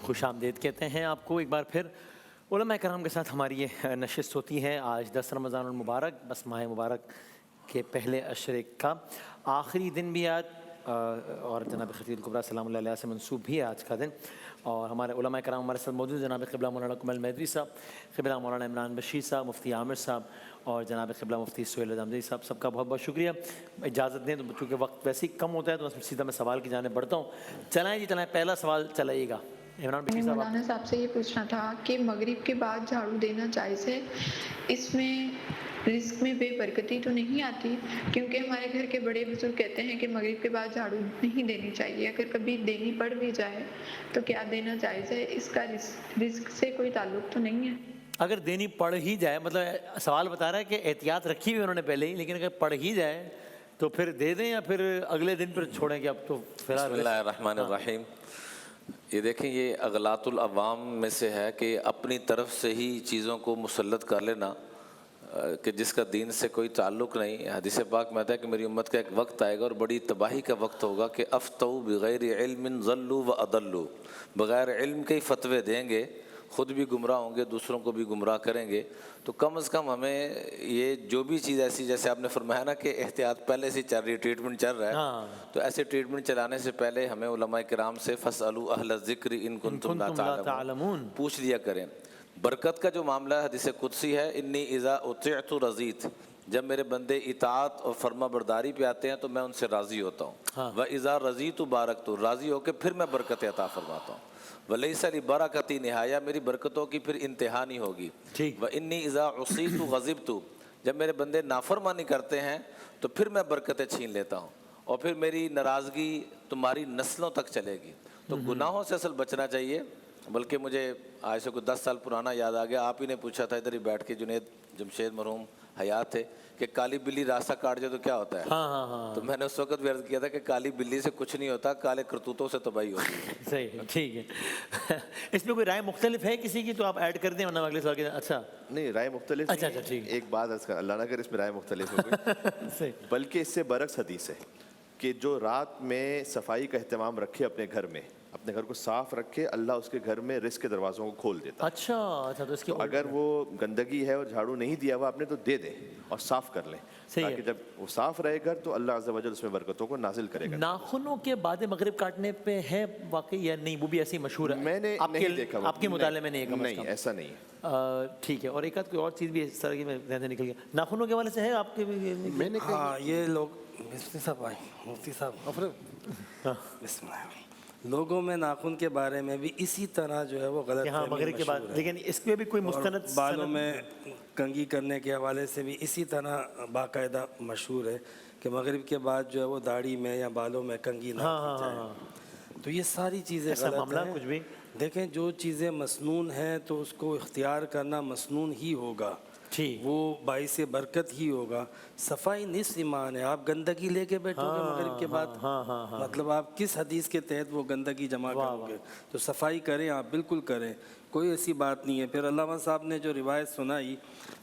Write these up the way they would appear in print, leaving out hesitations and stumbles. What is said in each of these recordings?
خوش آمدید کہتے ہیں آپ کو ایک بار پھر علماء کرام کے ساتھ ہماری یہ نشست ہوتی ہے. آج 10 رمضان المبارک، بس ماہ مبارک کے پہلے عشرے کا آخری دن بھی آج، اور جناب خطیب الکبریٰ سلام اللہ علیہ سے منسوب بھی ہے آج کا دن. اور ہمارے علماء کرام ہمارے ساتھ موجود ہیں، جناب قبلہ مولانا کمل میدوی صاحب، قبلہ مولانا عمران بشیر صاحب، مفتی عامر صاحب اور جناب قبلہ مفتی سہیل اعظم صاحب. سب کا بہت بہت شکریہ. اجازت دیں تو چونکہ وقت ویسے ہی کم ہوتا ہے تو سیدھا میں سوال کی جانب بڑھتا ہوں. چلائیں جی چلائیں، پہلا سوال چلائیے گا. عمران بشیر صاحب، مولانا صاحب سے یہ پوچھنا تھا کہ مغرب کے بعد جھاڑو دینا جائز ہے؟ اس میں رزق میں بے برکتی تو نہیں آتی؟ کیونکہ ہمارے گھر کے بڑے بزرگ کہتے ہیں کہ مغرب کے بعد جھاڑو نہیں دینی چاہیے، اگر کبھی دینی پڑ بھی جائے تو کیا دینا جائز ہے؟ اس کا رزق سے کوئی تعلق تو نہیں ہے؟ اگر دینی پڑ ہی جائے، مطلب سوال بتا رہا ہے کہ احتیاط رکھی ہوئی انہوں نے پہلے ہی، لیکن اگر پڑ ہی جائے تو پھر دے دیں یا پھر اگلے دن پھر چھوڑیں گے؟ اب تو فی الحال بسم اللہ الرحمن الرحیم. یہ دیکھیں، یہ اغلاط العوام میں سے ہے کہ اپنی طرف سے ہی چیزوں کو مسلط کر لینا کہ جس کا دین سے کوئی تعلق نہیں. حدیث پاک میں آتا ہے کہ میری امت کا ایک وقت آئے گا اور بڑی تباہی کا وقت ہوگا کہ افتوا بغیر علم ضلوا و اضلوا، بغیر علم کے ہی فتوے دیں گے، خود بھی گمراہ ہوں گے، دوسروں کو بھی گمراہ کریں گے. تو کم از کم ہمیں یہ جو بھی چیز ایسی، جیسے آپ نے فرمایا نا کہ احتیاط پہلے سے چل رہی ہے، ٹریٹمنٹ چل رہا ہے، تو ایسے ٹریٹمنٹ چلانے سے پہلے ہمیں علماء کرام سے فاسألوا اہل الذکر ان کنتم لا تعلمون پوچھ لیا کریں. برکت کا جو معاملہ ہے حدیث قدسی ہے، انی اذا اطعت رضیت، جب میرے بندے اطاعت اور فرما برداری پہ آتے ہیں تو میں ان سے راضی ہوتا ہوں. وَإِذَا رَضِيتُ بَارَكْتُ، راضی ہو کے پھر میں برکت عطا فرماتا ہوں. وَلَيْسَ لِبَرَكَتِي نِهَایَہ، میری برکتوں کی پھر انتہا نہیں ہوگی. وَإِنِّي إِذَا عُصِيتُ غَضِبْتُ، جب میرے بندے نافرمانی کرتے ہیں تو پھر میں برکتیں چھین لیتا ہوں اور پھر میری ناراضگی تمہاری نسلوں تک چلے گی. تو گناہوں سے اصل بچنا چاہیے. بلکہ مجھے آج سے کوئی 10 سال پرانا یاد آ گیا، آپ ہی نے پوچھا تھا ادھر ہی بیٹھ کے، جنید جمشید مرحوم حیات تھے، کہ کالی بلی راستہ کاٹ جائے تو کیا ہوتا ہے؟ تو میں نے اس وقت بھی عرض کیا تھا کہ کالی بلی سے کچھ نہیں ہوتا، کالے کرتوتوں سے تباہی ہوتی ہے. صحیح، ٹھیک ہے. اس میں کوئی رائے مختلف ہے کسی کی تو آپ ایڈ کر دیں ورنہ اگلے سوال کے. اچھا نہیں، رائے مختلف اچھا نہیں اچھا ٹھیک ہے. ایک بات عرض کر، اللہ نہ کرے اس میں رائے مختلف ہو گئی، بلکہ اس سے برعکس حدیث ہے کہ جو رات میں صفائی کا اہتمام رکھے اپنے گھر میں، اپنے گھر کو صاف رکھے، اللہ اس کے گھر میں رزق کے دروازوں کو کھول دیتا. اچھا اچھا. تو اس کی اگر وہ گندگی ہے اور جھاڑو نہیں دیا ہوا آپ نے تو دے دیں اور صاف کر لیں، تاکہ جب وہ صاف رہے گا تو اللہ عز و جل اس میں برکتوں کو نازل کرے گا. ناخنوں کے بعد مغرب کاٹنے پہ ہے واقعی یا نہیں؟ وہ بھی ایسی مشہور ہے، میں نے نہیں دیکھا، آپ کے مطالعے میں نہیں ہے؟ نہیں، ایسا نہیں ہے. ٹھیک ہے. اور ایک آدھ کوئی اور چیز بھی اس طرح کی میں ذہن سے نکل گیا، ناخنوں کے والے سے ہے آپ کے بھی؟ میں نے ہاں، یہ لوگ مفتی صاحب آئے، مفتی صاحب بسم اللہ، لوگوں میں ناخن کے بارے میں بھی اسی طرح جو ہے وہ غلط ہاں مغرب کے بعد، لیکن اس میں بھی کوئی مستند بالوں میں کنگھی کرنے کے حوالے سے بھی اسی طرح باقاعدہ مشہور ہے کہ مغرب کے بعد جو ہے وہ داڑھی میں یا بالوں میں کنگھی نہ کی جائے. تو یہ ساری چیزیں غلط ہیں. کچھ بھی دیکھیں، جو چیزیں مسنون ہیں تو اس کو اختیار کرنا مسنون ہی ہوگا، وہ باعث برکت ہی ہوگا. صفائی نصف ایمان ہے. آپ گندگی لے کے بیٹھو گے مغرب کے بعد، مطلب آپ کس حدیث کے تحت وہ گندگی جمع کرو گے؟ تو صفائی کریں، آپ بالکل کریں، کوئی ایسی بات نہیں ہے. پھر علامہ صاحب نے جو روایت سنائی،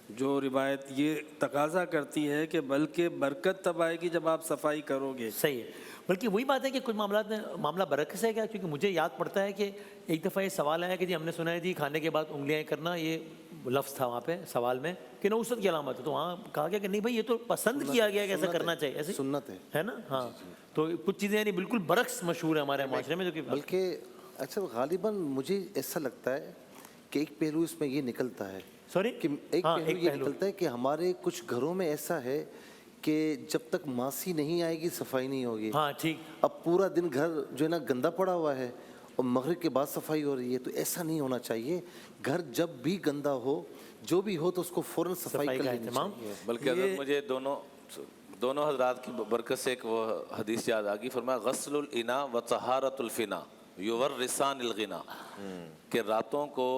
جو روایت یہ تقاضا کرتی ہے کہ بلکہ برکت تب آئے گی جب آپ صفائی کرو گے. صحیح ہے. بلکہ وہی بات ہے کہ کچھ معاملات میں معاملہ برکت سے ہے کیا؟ کیونکہ مجھے یاد پڑتا ہے کہ ایک دفعہ یہ سوال آیا کہ جی ہم نے سنا ہے جی کھانے کے بعد انگلیاں کرنا، یہ لفظ تھا وہاں پہ سوال میں کہ نوست کی علامت ہے. تو وہاں کہا گیا کہ نہیں بھائی، یہ تو پسند کیا گیا کہ ایسا کرنا چاہیے، ایسے سنت ہے نا. ہاں، تو کچھ چیزیں یعنی بالکل برعکس مشہور ہے ہمارے معاشرے میں. جو کہ بلکہ اچھا، غالباً مجھے ایسا لگتا ہے کہ ایک پہلو اس میں یہ نکلتا ہے، ایک پہلو یہ نکلتا ہے کہ ہمارے کچھ گھروں میں ایسا ہے کہ جب تک ماسی نہیں آئے گی صفائی نہیں ہوگی. ہاں ٹھیک. اب پورا دن گھر جو ہے نا گندا پڑا ہوا ہے اور مغرب کے بعد صفائی ہو رہی ہے، تو ایسا نہیں ہونا چاہیے. گھر جب بھی گندا ہو، جو بھی ہو، تو اس کو فوراً صفائی کر لینی چاہیے. بلکہ اگر مجھے دونوں حضرات کی برکت سے ایک وہ حدیث یاد آ گئی، فرمایا غسل الاناء و طہارت الفنا یورثان الغنا، کہ راتوں کو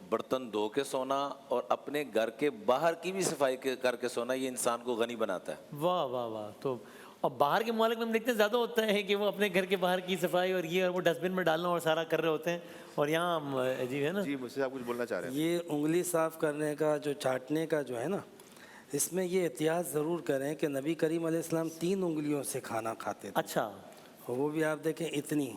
برتن دھو کے سونا اور اپنے گھر کے باہر کی بھی صفائی کر کے سونا، یہ انسان کو غنی بناتا ہے. واہ واہ واہ. تو اور باہر کے ممالک میں ہم دیکھتے ہیں زیادہ ہوتا ہے کہ وہ اپنے گھر کے باہر کی صفائی اور یہ اور وہ ڈسٹ بن میں ڈالنا اور سارا کر رہے ہوتے ہیں، اور یہاں عجیب ہے نا. جی، مجھ سے آپ کچھ بولنا چاہ رہے ہیں. یہ انگلی صاف کرنے کا جو چاٹنے کا جو ہے نا، اس میں یہ احتیاط ضرور کریں کہ نبی کریم علیہ السلام 3 انگلیوں سے کھانا کھاتے تھے. اچھا. وہ بھی آپ دیکھیں اتنی،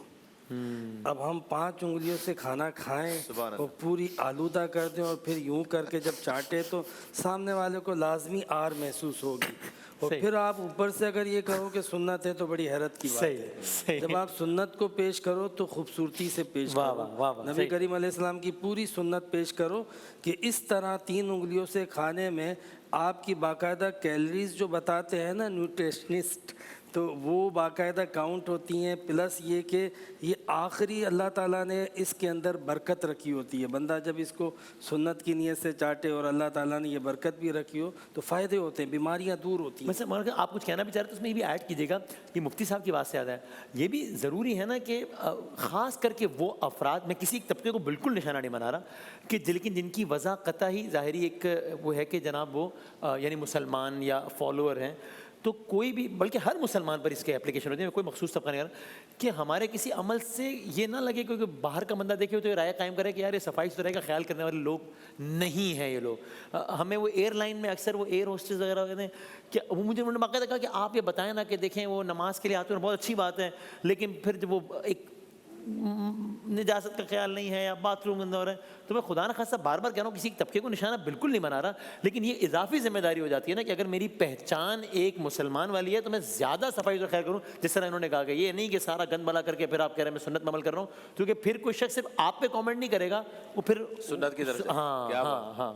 اب ہم 5 انگلیوں سے کھانا کھائیں سبحان اور پوری آلودہ کر دیں اور پھر یوں کر کے جب چاٹے تو سامنے والے کو لازمی آر محسوس ہوگی، اور پھر آپ اوپر سے اگر یہ کہو کہ سنت ہے تو بڑی حیرت کی بات ہے۔ جب آپ سنت کو پیش کرو تو خوبصورتی سے پیش کرو، نبی کریم علیہ السلام کی پوری سنت پیش کرو کہ اس طرح 3 انگلیوں سے کھانے میں آپ کی باقاعدہ کیلریز جو بتاتے ہیں نا نیوٹریشنسٹ، تو وہ باقاعدہ کاؤنٹ ہوتی ہیں، پلس یہ کہ یہ آخری اللہ تعالیٰ نے اس کے اندر برکت رکھی ہوتی ہے۔ بندہ جب اس کو سنت کی نیت سے چاٹے اور اللہ تعالیٰ نے یہ برکت بھی رکھی ہو تو فائدے ہوتے ہیں، بیماریاں دور ہوتی ہیں۔ ویسے مولانا آپ کچھ کہنا بھی چاہ رہے ہیں تو اس میں یہ بھی ایڈ کیجیے گا، یہ مفتی صاحب کی بات سے یاد ہے، یہ بھی ضروری ہے نا کہ خاص کر کے وہ افراد، میں کسی ایک طبقے کو بالکل نشانہ نہیں بنا رہا، کہ لیکن جن کی وضع قطعی ظاہری ایک وہ ہے کہ جناب وہ یعنی مسلمان یا فالوور ہیں، تو کوئی بھی، بلکہ ہر مسلمان پر اس کے اپلیکیشن ہوتی ہے، کوئی مخصوص طبقہ نہیں کر رہا، کہ ہمارے کسی عمل سے یہ نہ لگے کہ باہر کا بندہ دیکھے تو یہ رائے قائم کرے کہ یار یہ صفائی ستھرائی کا خیال کرنے والے لوگ نہیں ہیں یہ لوگ۔ ہمیں وہ ایئر لائن میں اکثر وہ ایئر ہوسٹس وغیرہ کہتے ہیں کہ وہ مجھے انہوں نے باقاعدہ کہا کہ آپ یہ بتائیں نا کہ دیکھیں وہ نماز کے لیے آتے ہیں بہت اچھی بات ہے، لیکن پھر جب وہ ایک نجاست کا خیال نہیں ہے یا باتھ روم گندا ہو رہا ہے، تو میں خدا نہ خاصا بار بار کہہ رہا ہوں کسی طبقے کو نشانہ بالکل نہیں بنا رہا، لیکن یہ اضافی ذمہ داری ہو جاتی ہے نا کہ اگر میری پہچان ایک مسلمان والی ہے تو میں زیادہ صفائی کا خیال کروں، جس طرح انہوں نے کہا کہ یہ نہیں کہ سارا گند بلا کر کے پھر آپ کہہ رہے ہیں میں سنت میں عمل کر رہا ہوں، کیونکہ پھر کوئی شخص صرف آپ پہ کامنٹ نہیں کرے گا، وہ پھر سنت کی طرف سے۔ ہاں ہاں ہاں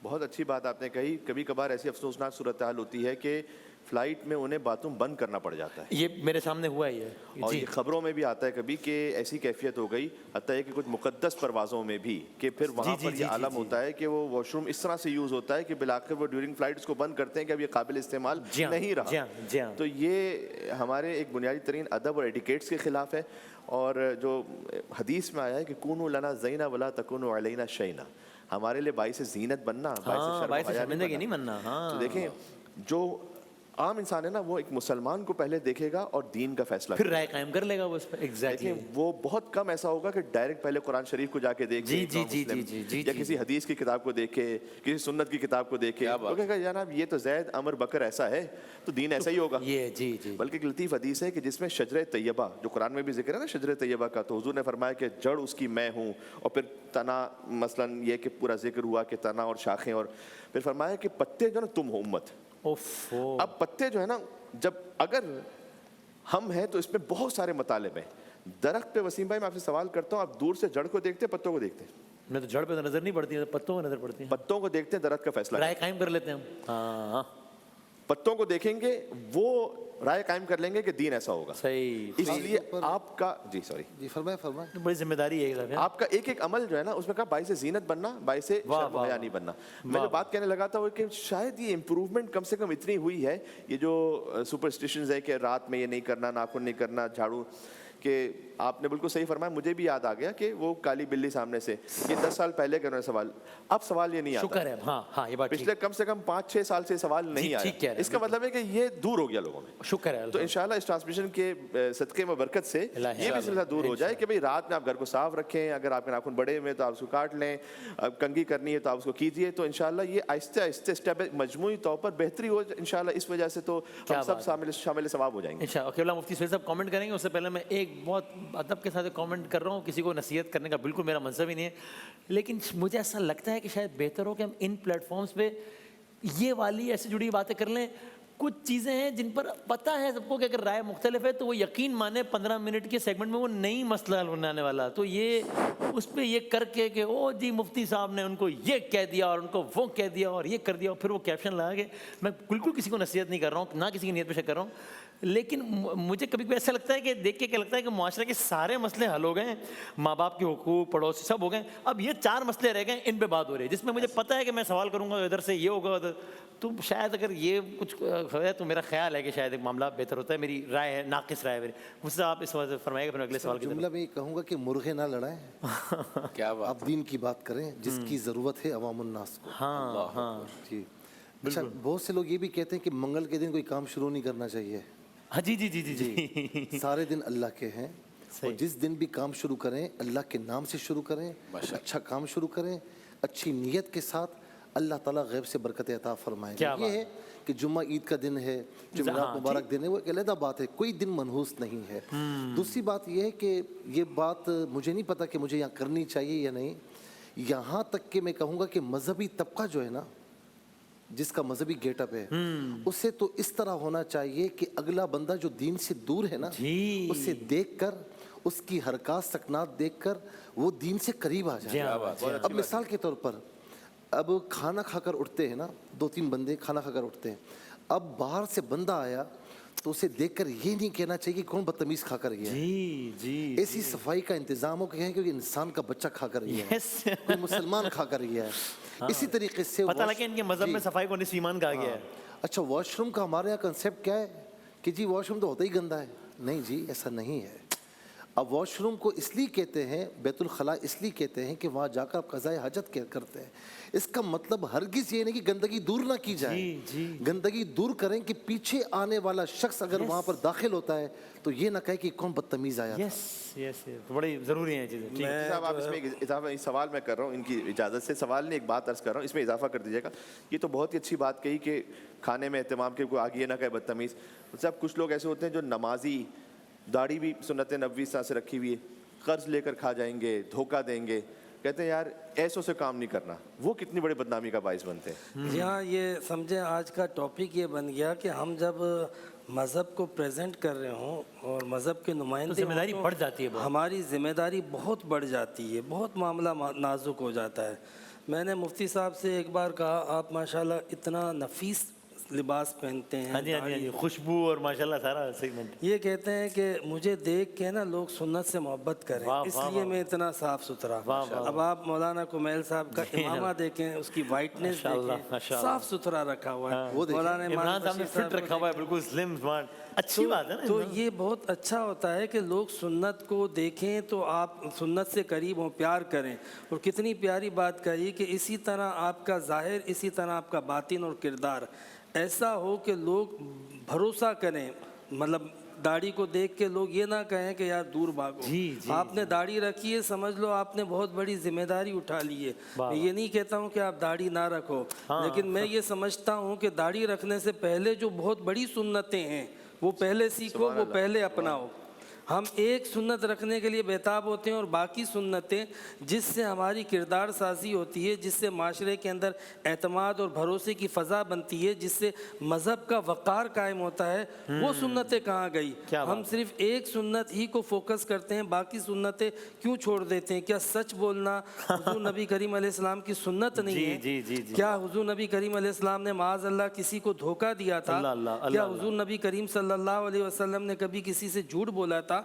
بہت اچھی بات آپ نے کہی۔ کبھی کبھار ایسی افسوسناک صورتحال ہوتی ہے کہ فلائٹ میں انہیں باتھ روم بند کرنا پڑ جاتا ہے، یہ میرے سامنے ہوا ہی ہے اور جی یہ خبروں میں بھی آتا ہے کبھی کہ ایسی کیفیت ہو گئی، حتیٰ کہ کچھ مقدس پروازوں میں بھی، کہ پھر وہاں پر یہ عالم ہوتا ہے کہ وہ واش روم اس طرح سے یوز ہوتا ہے کہ بالآخر وہ ڈیورنگ فلائٹ اس کو بند کرتے ہیں کہ اب یہ قابل استعمال نہیں رہا۔ تو یہ ہمارے ایک بنیادی ترین ادب اور ایٹیکیٹس کے خلاف ہے، اور جو حدیث میں آیا ہے کہ کونوا لنا زینا ولا تکونوا علینا شینا، ہمارے لیے باعث زینت بننا، باعث شرمندگی نہیں بننا۔ تو دیکھیں جو عام انسان ہے نا وہ ایک مسلمان کو پہلے دیکھے گا اور دین کا فیصلہ پھر رائے قائم کر لے گا وہ اس پر۔ دیکھیں وہ بہت کم ایسا ہوگا کہ ڈائریکٹ پہلے قرآن شریف کو جا کے دیکھے یا کسی حدیث کی کتاب کو دیکھے، کسی سنت کی کتاب کو دیکھے، وہ کہے گا جناب یہ تو زید عمر بکر ایسا ہے تو دین ایسا ہی ہوگا۔ بلکہ ایک لطیف حدیث ہے کہ جس میں شجرہ طیبہ جو قرآن میں بھی ذکر ہے نا شجرہ طیبہ کا، تو حضور نے فرمایا کہ جڑ اس کی میں ہوں، اور پھر تنا مثلاً یہ کہ پورا ذکر ہوا کہ تنا اور شاخیں، اور پھر فرمایا کہ پتے جو نا تم ہو امت۔ اب پتے جو ہے نا جب اگر ہم ہیں تو اس میں بہت سارے مطالب ہیں۔ درخت پہ وسیم بھائی میں آپ سے سوال کرتا ہوں، آپ دور سے جڑ کو دیکھتے ہیں پتوں کو دیکھتے ہیں؟ میں تو جڑ پہ تو نظر نہیں پڑتی ہے، پتوں کو نظر پڑتی ہے۔ پتوں کو دیکھتے ہیں، درخت کا فیصلہ رائے قائم کر لیتے ہیں ہم۔ ہاں پتوں کو دیکھیں گے وہ رائے قائم کر لیں گے کہ دین ایسا ہوگا۔ صحیح، اس لیے آپ کا جی فرمائیں بڑی ذمہ داری ہے آپ کا ایک ایک عمل جو ہے نا اس میں کہا باعث زینت بننا، باعث شرم و حیا نہیں بننا۔ میں جو بات کہنے لگا تھا وہ کہ شاید یہ امپروومنٹ کم سے کم اتنی ہوئی ہے، یہ جو سپرسٹیشنز ہے کہ رات میں یہ نہیں کرنا، ناخن نہیں کرنا، جھاڑو، کہ آپ نے بالکل صحیح فرمایا، مجھے بھی یاد آ گیا کہ وہ کالی بلی سامنے سے، یہ 10 سال پہلے کا سوال، اب سوال یہ نہیں آتا۔ شکر ہے، ہاں یہ بات پچھلے کم سے کم 5-6 سال سے سوال نہیں آیا، اس کا مطلب ہے کہ یہ دور ہو گیا لوگوں میں۔ شکر ہے تو انشاءاللہ اس ٹرانسمیشن کے صدقے میں برکت سے یہ بھی سلسلہ دور ہو جائے کہ بھئی رات میں آپ گھر کو صاف رکھیں، اگر آپ کے ناخن بڑے ہوئے تو آپ اس کو کاٹ لیں، کنگھی کرنی ہے تو آپ اس کو کیجئے، تو انشاءاللہ یہ آہستہ آہستہ اسٹیپ مجموعی طور پر بہتری ہو انشاءاللہ، اس وجہ سے تو ہم سب شامل ثواب ہو جائیں گے انشاءاللہ۔ قبلہ مفتی سہیل صاحب کامنٹ کریں گے، اس سے پہلے میں ایک بہت ادب کے ساتھ کامنٹ کر رہا ہوں، کسی کو نصیحت کرنے کا بالکل میرا منصب ہی نہیں ہے، لیکن مجھے ایسا لگتا ہے کہ شاید بہتر ہو کہ ہم ان پلیٹ فارمز پہ یہ والی ایسی جڑی باتیں کر لیں۔ کچھ چیزیں ہیں جن پر پتہ ہے سب کو کہ اگر رائے مختلف ہے تو وہ یقین مانے 15 منٹ کے سیگمنٹ میں وہ نئی مسئلہ حل بنانے والا، تو یہ اس پہ یہ کر کے کہ او جی مفتی صاحب نے ان کو یہ کہہ دیا اور ان کو وہ کہہ دیا اور یہ کر دیا، اور پھر وہ کیپشن لگا کے، میں بالکل کسی کو نصیحت نہیں کر رہا ہوں، نہ کسی کی نیت پہ شک کر رہا ہوں، لیکن مجھے کبھی کبھی ایسا لگتا ہے کہ دیکھ کے کیا لگتا ہے کہ معاشرے کے سارے مسئلے حل ہو گئے ہیں، ماں باپ کے حقوق، پڑوسی سب ہو گئے، اب یہ 4 مسئلے رہ گئے، ان پہ بات ہو رہی ہے، جس میں مجھے پتہ ہے کہ میں سوال کروں گا ادھر سے یہ ہوگا ادھر، تو شاید اگر یہ کچھ ہے تو میرا خیال ہے کہ شاید ایک معاملہ بہتر ہوتا ہے، میری رائے ہے، ناقص رائے ہے میری۔ مجھ سے آپ اس وجہ سے فرمائے گا، پھر اگلے سوال کی جملہ میں یہ کہوں گا کہ مرغے نہ لڑائیں، کیا بات، آپ دین کی بات کریں جس کی ضرورت ہے عوام الناس کو۔ ہاں جی اچھا، بہت سے لوگ یہ بھی کہتے ہیں کہ منگل کے دن کوئی کام شروع نہیں کرنا چاہیے۔ ہاں جی سارے دن اللہ کے ہیں، اور جس دن بھی کام شروع کریں اللہ کے نام سے شروع کریں، اچھا کام شروع کریں، اچھی نیت کے ساتھ اللہ تعالیٰ غیب سے برکت عطا فرمائے کیا گا. یہ ہے کہ جمعہ عید کا دن ہے، جمعرات مبارک دن ہے، وہ ایک علیحدہ بات ہے، کوئی دن منحوس نہیں ہے. دوسری بات یہ ہے کہ یہ بات مجھے نہیں پتا کہ مجھے یہاں کرنی چاہیے یا نہیں، یہاں تک کہ میں کہوں گا کہ مذہبی طبقہ جو ہے نا، جس کا مذہبی گیٹ اپ ہے، اسے تو اس طرح ہونا چاہیے کہ اگلا بندہ جو دین سے دور ہے نا، اسے دیکھ کر، اس کی حرکات سکنات دیکھ کر وہ دین سے قریب آ جائے. اب مثال کے طور پر اب کھانا کھا کر اٹھتے ہیں نا، 2-3 بندے کھانا کھا کر اٹھتے ہیں، اب باہر سے بندہ آیا تو اسے دیکھ کر یہ نہیں کہنا چاہیے کہ کون بدتمیز کھا کر گیا ہے. ایسی صفائی کا انتظام ہو کہ کوئی انسان کا بچہ کھا کر گیا ہے، کوئی مسلمان کھا کر گیا ہے. اسی طریقے سے پتہ لگا ان کے مذہب میں صفائی کو نصف ایمان کہا گیا ہے. اچھا واش روم کا ہمارے یہاں کنسیپٹ کیا ہے کہ جی واش روم تو ہوتا ہی گندا ہے. نہیں جی، ایسا نہیں ہے. اب واش روم کو اس لیے کہتے ہیں بیت الخلاء، اس لیے کہتے ہیں کہ وہاں جا کر آپ قضائے حاجت کرتے ہیں. اس کا مطلب ہرگز یہ نہیں کہ گندگی دور نہ کی جائے، گندگی دور کریں کہ پیچھے آنے والا شخص اگر وہاں پر داخل ہوتا ہے تو یہ نہ کہے کہ کون بدتمیز آیا تھا. بڑی ضروری ہیں چیزیں. صاحب آپ اس میں اضافہ، سوال میں کر رہا ہوں ان کی اجازت سے، سوال نہیں ایک بات عرض کر رہا ہوں، اس میں اضافہ کر دیجیے گا. یہ تو بہت ہی اچھی بات کہی کہ کھانے میں اہتمام کے کوئی آگے نہ کہے بدتمیز. صاحب کچھ لوگ ایسے ہوتے ہیں جو نمازی، داڑھی بھی سنت نبوی سے رکھی ہوئی ہے، قرض لے کر کھا جائیں گے، دھوکہ دیں گے، کہتے ہیں یار ایسوں سے کام نہیں کرنا. وہ کتنی بڑی بدنامی کا باعث بنتے ہیں. جی ہاں، یہ سمجھیں آج کا ٹاپک یہ بن گیا کہ ہم جب مذہب کو پریزنٹ کر رہے ہوں اور مذہب کے نمائندے، ذمہ داری بڑھ جاتی ہے، ہماری ذمہ داری بہت بڑھ جاتی ہے، بہت معاملہ نازک ہو جاتا ہے. میں نے مفتی صاحب سے ایک بار کہا، آپ ماشاءاللہ اتنا نفیس لباس پہنتے ہیں، خوشبو اور ماشاءاللہ سارا سیگمنٹ. یہ کہتے ہیں کہ مجھے دیکھ کے نا لوگ سنت سے محبت کریں، اس لیے میں اتنا صاف ستھرا. اب آپ مولانا کمیل صاحب کا امامہ دیکھیں، اس کی وائٹنس دیکھیں، صاف ستھرا رکھا ہوا ہے. مولانا عمران صاحب نے فٹ رکھا ہوا ہے، بالکل سلم سمارٹ. اچھی بات ہے نا. تو یہ بہت اچھا ہوتا ہے کہ لوگ سنت کو دیکھیں تو آپ سنت سے قریب ہوں، پیار کریں. اور کتنی پیاری بات کہی کہ اسی طرح آپ کا ظاہر، اسی طرح آپ کا باطن اور کردار ایسا ہو کہ لوگ بھروسہ کریں. مطلب داڑھی کو دیکھ کے لوگ یہ نہ کہیں کہ یار دور بھاگو. آپ نے داڑھی رکھی ہے، سمجھ لو آپ نے بہت بڑی ذمہ داری اٹھا لی ہے. میں یہ نہیں کہتا ہوں کہ آپ داڑھی نہ رکھو، لیکن میں یہ سمجھتا ہوں کہ داڑھی رکھنے سے پہلے جو بہت بڑی سنتیں ہیں وہ پہلے سیکھو، وہ پہلے اپناؤ. ہم ایک سنت رکھنے کے لیے بےتاب ہوتے ہیں اور باقی سنتیں جس سے ہماری کردار سازی ہوتی ہے، جس سے معاشرے کے اندر اعتماد اور بھروسے کی فضا بنتی ہے، جس سے مذہب کا وقار قائم ہوتا ہے، وہ سنتیں کہاں گئی؟ ہم صرف ایک سنت ہی کو فوکس کرتے ہیں، باقی سنتیں کیوں چھوڑ دیتے ہیں؟ کیا سچ بولنا حضور نبی کریم علیہ السلام کی سنت نہیں ہے؟ کیا حضور نبی کریم علیہ السلام نے معاذ اللہ کسی کو دھوکہ دیا تھا؟ کیا حضور نبی کریم صلی اللہ علیہ وسلم نے کبھی کسی سے جھوٹ بولا تھا؟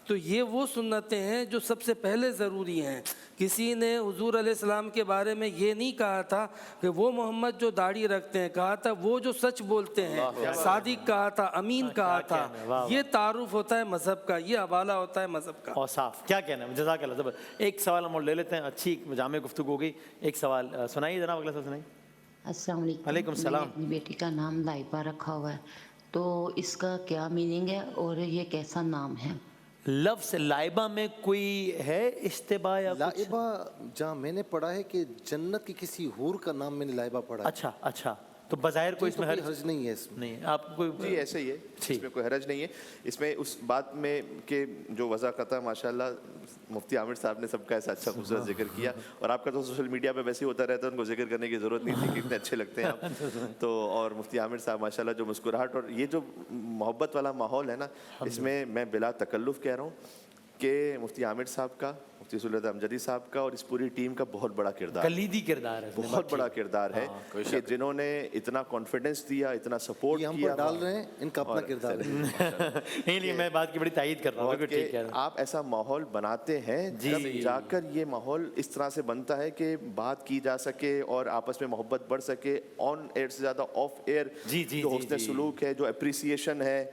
تو یہ وہ سنتیں ہیں جو سب سے پہلے ضروری ہیں. کسی نے حضور علیہ السلام کے بارے میں یہ نہیں کہا تھا کہ وہ محمد جو داڑھی رکھتے ہیں، کہا تھا وہ جو سچ بولتے ہیں، صادق کہا تھا، امین کہا تھا. یہ تعارف ہوتا ہے مذہب کا، یہ حوالہ ہوتا ہے مذہب کا. اور صاف کیا کہنا ہے. جزاک اللہ. زبر. ایک سوال ہم اور لے لیتے ہیں، اچھی جامع گفتگو ہو گئی. ایک سوال سنائیے جناب، اگلا سوال سنائیے. السلام علیکم. وعلیکم السلام. میں نے اپنی بیٹی کا نام لائبہ رکھا ہوا ہے، تو اس کا کیا میننگ ہے اور یہ کیسا نام ہے؟ لفظ لائبہ میں کوئی ہے اشتباہ یا کچھ؟ لائبہ جہاں میں نے پڑھا ہے کہ جنت کی کسی حور کا نام میں نے لائبہ پڑھا ہے. اچھا اچھا، تو بظاہر کوئی اس میں حرج نہیں ہے اس میں. نہیں آپ کو جی ایسے ہی ہے، اس میں کوئی حرج نہیں ہے. اس میں اس بات میں کہ جو وضاحت ہے ماشاءاللہ مفتی عامر صاحب نے سب کا ایسا اچھا خوبصورت ذکر کیا، اور آپ کا تو سوشل میڈیا پہ ویسے ہی ہوتا رہتا ہے، ان کو ذکر کرنے کی ضرورت نہیں تھی کہ اتنے اچھے لگتے ہیں آپ. تو اور مفتی عامر صاحب ماشاءاللہ جو مسکراہٹ اور یہ جو محبت والا ماحول ہے نا، اس میں میں بلا تکلف کہہ رہا ہوں کہ مفتی عامر صاحب کا، مفتی سہولت امجدی صاحب کا اور اس پوری ٹیم کا بہت بڑا کردار، کلیدی کردار ہے، بہت بڑا کردار ہے کہ جنہوں نے اتنا کانفیڈنس دیا، اتنا سپورٹ یہ ہم پر ڈال رہے ہیں، ان کا اپنا کردار ہے. نہیں میں بات کی بڑی تائید کر رہا ہوں کہ آپ ایسا ماحول بناتے ہیں جب جا کر یہ ماحول اس طرح سے بنتا ہے کہ بات کی جا سکے اور آپس میں محبت بڑھ سکے. آن ایئر سے زیادہ آف ایئر جو حسن سلوک ہے، جو اپریسیشن ہے،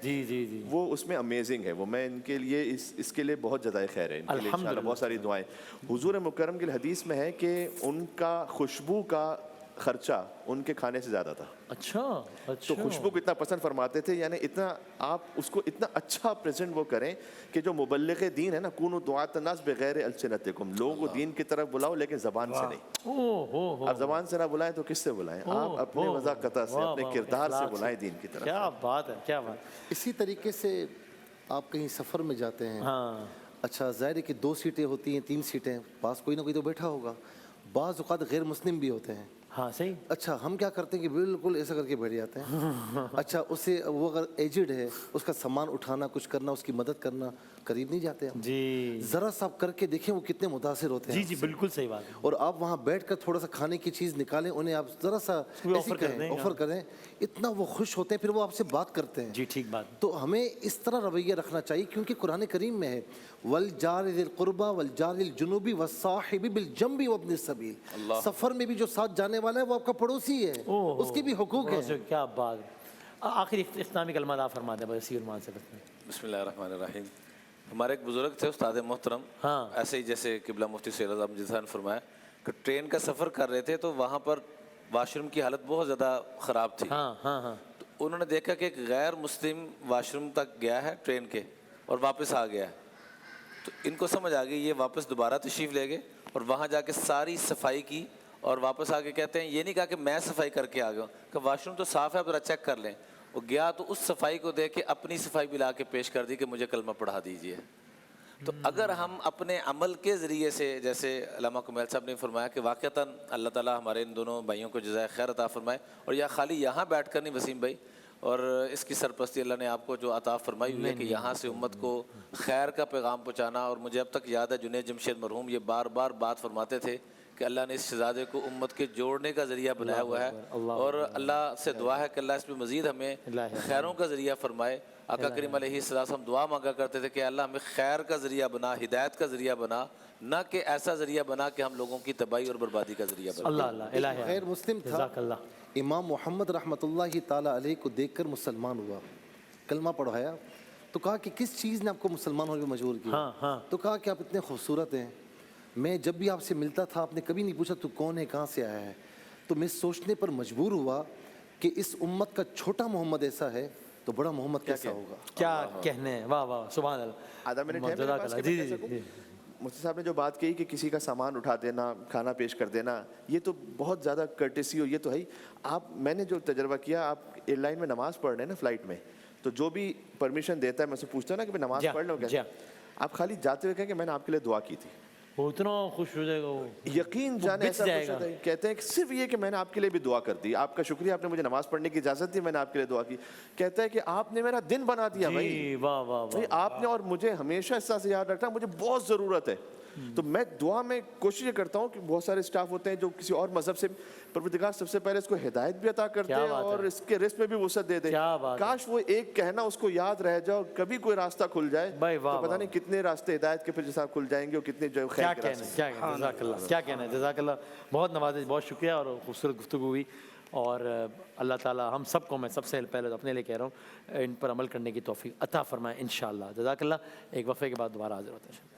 وہ اس میں امیزنگ ہے. وہ میں ان کے لیے اس کے لیے بہت جزائے خیر ہے، ان کے لیے انشاءاللہ بہت ساری دعائیں. حضور مکرم کی حدیث میں ہے کہ ان کا خوشبو کا خرچہ ان کے کھانے سے زیادہ تھا. اچھا تو اچھا خوشبو کو اتنا پسند فرماتے تھے, یعنی اتنا آپ اس کو اتنا اچھا پریزنٹ وہ کریں کہ جو مبلغ دین ہے نا, کونوا دعاۃ الناس بغیر السنتکم, لوگوں کو دین کی طرف بلاؤ لیکن زبان سے نہیں. او ہو آپ زبان سے نہ بلائیں تو کس سے بلائیں؟ آپ اپنے وضاقتہ سے, اپنے کردار سے بلائیں دین کی طرف. کیا بات ہے, کیا بات. اسی طریقے سے آپ کہیں سفر میں جاتے ہیں, ہاں اچھا ظاہر ہے کہ 2 سیٹیں ہوتی ہیں, 3 سیٹیں, پاس کوئی نہ کوئی تو بیٹھا ہوگا. بعض اوقات غیر مسلم بھی ہوتے ہیں. ہاں صحیح. اچھا ہم کیا کرتے ہیں کہ بالکل ایسا کر کے بیٹھ جاتے ہیں. اچھا اسے, وہ اگر ایجڈ ہے, اس کا سامان اٹھانا, کچھ کرنا, اس کی مدد کرنا, قریب نہیں جاتے ہم. جی ذرا سا آپ کر کے دیکھیں وہ کتنے متاثر ہوتے ہیں. جی جی بالکل صحیح بات ہے. اور آپ وہاں بیٹھ کر تھوڑا سا کھانے کی چیز نکالیں, انہیں آپ ذرا سا آفر کر دیں, آفر کریں, اتنا وہ خوش ہوتے ہیں, پھر وہ آپ سے بات کرتے ہیں. جی ٹھیک بات. تو ہمیں اس طرح رویہ رکھنا چاہیے, کیونکہ قرآن کریم میں ہے والجار ذی القربى والجار الجنوب والصاحب بالجنب وابن السبیل. سفر میں بھی جو ساتھ جانے والا ہے وہ آپ کا پڑوسی ہے, اس کے بھی حقوق ہیں. کیا بات. آخری اختتامی کلمات آپ فرما دیں بس سیر مان سے. بسم اللہ الرحمن الرحیم. ہمارے ایک بزرگ تھے استاد محترم, ہاں ایسے ہی جیسے قبلہ مفتی سید اعظم جیسا نے فرمایا کہ ٹرین کا سفر کر رہے تھے تو وہاں پر واش روم کی حالت بہت زیادہ خراب تھی. ہاں ہاں ہاں تو انہوں نے دیکھا کہ ایک غیر مسلم واش روم تک گیا ہے ٹرین کے اور واپس آ گیا ہے. تو ان کو سمجھ آ گئی, یہ واپس دوبارہ تشریف لے گئے اور وہاں جا کے ساری صفائی کی اور واپس آ کے کہتے ہیں, یہ نہیں کہا کہ میں صفائی کر کے آ گیا ہوں, کہ واش روم تو صاف ہے, ذرا چیک کر لیں. وہ گیا تو اس صفائی کو دیکھ کے اپنی صفائی بھی لا کے پیش کر دی کہ مجھے کلمہ پڑھا دیجیے. تو اگر ہم اپنے عمل کے ذریعے سے, جیسے علامہ کمیل صاحب نے فرمایا کہ واقعتاً اللہ تعالیٰ ہمارے ان دونوں بھائیوں کو جزائے خیر عطا فرمائے, اور یا خالی یہاں بیٹھ کر نہیں وسیم بھائی, اور اس کی سرپرستی اللہ نے آپ کو جو عطا فرمائی ہوئی ہے کہ یہاں سے امت کو خیر کا پیغام پہنچانا. اور مجھے اب تک یاد ہے جنید جمشید مرحوم یہ بار بار بات فرماتے تھے کہ اللہ نے اس شہزادے کو امت کے جوڑنے کا ذریعہ بنایا ہوا ہے, اور اللہ سے دعا ہے کہ اللہ اس میں مزید ہمیں خیروں کا ذریعہ فرمائے. آقا کریم علیہ السلام دعا مانگا کرتے تھے کہ اللہ ہمیں خیر کا ذریعہ بنا, ہدایت کا ذریعہ بنا, نہ کہ ایسا ذریعہ بنا کہ ہم لوگوں کی تباہی اور بربادی کا ذریعہ بنا. اللہ اللہ الہ غیر مسلم تھا, جزاک اللہ. امام محمد رحمۃ اللہ تعالیٰ علیہ کو دیکھ کر مسلمان ہوا, کلمہ پڑھایا, تو کہا کہ کس چیز نے آپ کو مسلمان ہونے پہ مجبور کیا؟ تو کہا کہ آپ اتنے خوبصورت ہیں, میں جب بھی آپ سے ملتا تھا آپ نے کبھی نہیں پوچھا تو کون ہے, کہاں سے آیا ہے. تو میں سوچنے پر مجبور ہوا کہ اس امت کا چھوٹا محمد ایسا ہے تو بڑا محمد کیسا ہوگا. کیا کہنے ہیں, واہ واہ سبحان اللہ. آدھا منٹ ہے میرے پاس کہ میں کہہ سکوں. مفتی صاحب نے جو بات کہی کہ کسی کا سامان اٹھا دینا, کھانا پیش کر دینا, یہ تو بہت زیادہ کرٹیسی ہو, یہ تو ہے ہی. آپ, میں نے جو تجربہ کیا, آپ ایئر لائن میں نماز پڑھ رہے ہیں نا فلائٹ میں, تو جو بھی پرمیشن دیتا ہے میں سے پوچھتا ہوں نا کہ نماز پڑھ لوں کیا, آپ خالی جاتے ہوئے کہیں کہ میں نے آپ کے لیے دعا کی تھی, وہ اتنا خوش ہو جائے گا, وہ یقین جانے ایسا خوش ہوتا ہے. کہتے ہیں کہ صرف یہ کہ میں نے آپ کے لیے بھی دعا کر دی, آپ کا شکریہ, آپ نے مجھے نماز پڑھنے کی اجازت دی, میں نے آپ کے لیے دعا کی. کہتا ہے کہ آپ نے میرا دن بنا دیا بھائی, واہ واہ واہ, آپ نے, اور مجھے ہمیشہ اس طرح سے یاد رکھنا, مجھے بہت ضرورت ہے. تو میں دعا میں کوشش یہ کرتا ہوں کہ بہت سارے اسٹاف ہوتے ہیں جو کسی اور مذہب سے, پروردگار سب سے پہلے اس کو ہدایت بھی عطا کرتے ہیں اور اس کے رزق میں بھی وسعت دے دے. کاش وہ ایک کہنا اس کو یاد رہ جائے, کبھی کوئی راستہ کھل جائے تو پتہ نہیں کتنے راستے ہدایت کے پھر جیسا کھل جائیں گے, اور کتنے جو خیر کے راستے. کیا کہنا, جزاک اللہ, کیا کہنا ہے, جزاک اللہ, بہت نوازش, بہت شکریہ, اور خوبصورت گفتگو ہوئی. اور اللہ تعالیٰ ہم سب کو, میں سب سے پہلے تو اپنے لیے کہہ رہا ہوں, ان پر عمل کرنے کی توفیق عطا فرمائے انشاءاللہ. جزاک اللہ. ایک وقفے کے بعد دوبارہ حاضر ہوتے ہیں.